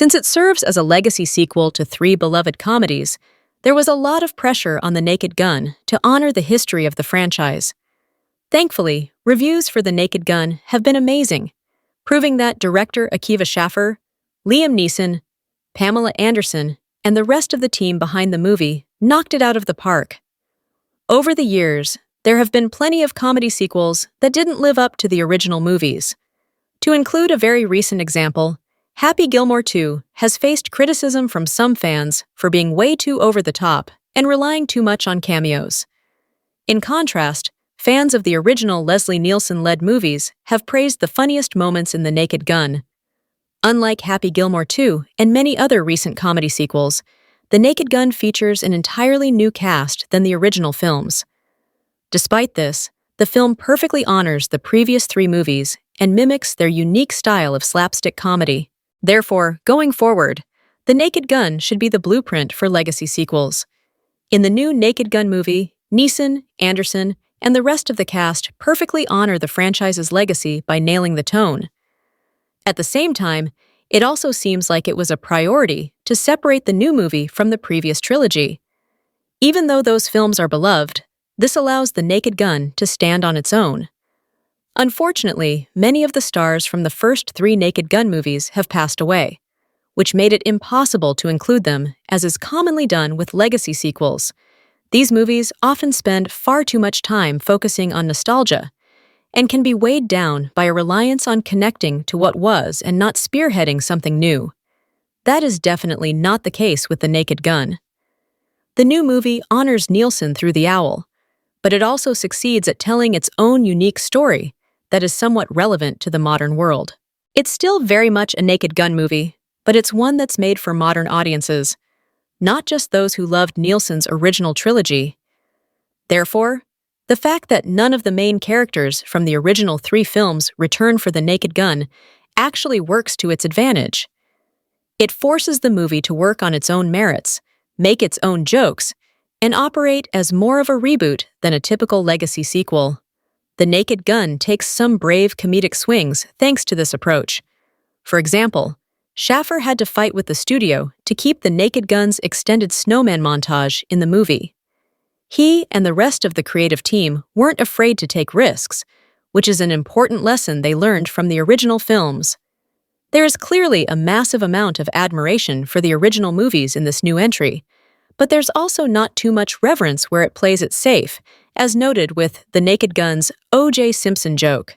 Since it serves as a legacy sequel to three beloved comedies, there was a lot of pressure on The Naked Gun to honor the history of the franchise. Thankfully, reviews for The Naked Gun have been amazing, proving that director Akiva Schaffer, Liam Neeson, Pamela Anderson, and the rest of the team behind the movie knocked it out of the park. Over the years, there have been plenty of comedy sequels that didn't live up to the original movies. To include a very recent example, Happy Gilmore 2 has faced criticism from some fans for being way too over the top and relying too much on cameos. In contrast, fans of the original Leslie Nielsen-led movies have praised the funniest moments in The Naked Gun. Unlike Happy Gilmore 2 and many other recent comedy sequels, The Naked Gun features an entirely new cast than the original films. Despite this, the film perfectly honors the previous three movies and mimics their unique style of slapstick comedy. Therefore, going forward, The Naked Gun should be the blueprint for legacy sequels. In the new Naked Gun movie, Neeson, Anderson, and the rest of the cast perfectly honor the franchise's legacy by nailing the tone. At the same time, it also seems like it was a priority to separate the new movie from the previous trilogy. Even though those films are beloved, this allows The Naked Gun to stand on its own. Unfortunately, many of the stars from the first three Naked Gun movies have passed away, which made it impossible to include them, as is commonly done with legacy sequels. These movies often spend far too much time focusing on nostalgia and can be weighed down by a reliance on connecting to what was and not spearheading something new. That is definitely not the case with The Naked Gun. The new movie honors Nielsen through the owl, but it also succeeds at telling its own unique story that is somewhat relevant to the modern world. It's still very much a Naked Gun movie, but it's one that's made for modern audiences, not just those who loved Nielsen's original trilogy. Therefore, the fact that none of the main characters from the original three films return for The Naked Gun actually works to its advantage. It forces the movie to work on its own merits, make its own jokes, and operate as more of a reboot than a typical legacy sequel. The Naked Gun takes some brave comedic swings thanks to this approach. For example, Schaffer had to fight with the studio to keep The Naked Gun's extended snowman montage in the movie. He and the rest of the creative team weren't afraid to take risks, which is an important lesson they learned from the original films. There is clearly a massive amount of admiration for the original movies in this new entry, but there's also not too much reverence where it plays it safe, as noted with The Naked Gun's O.J. Simpson joke.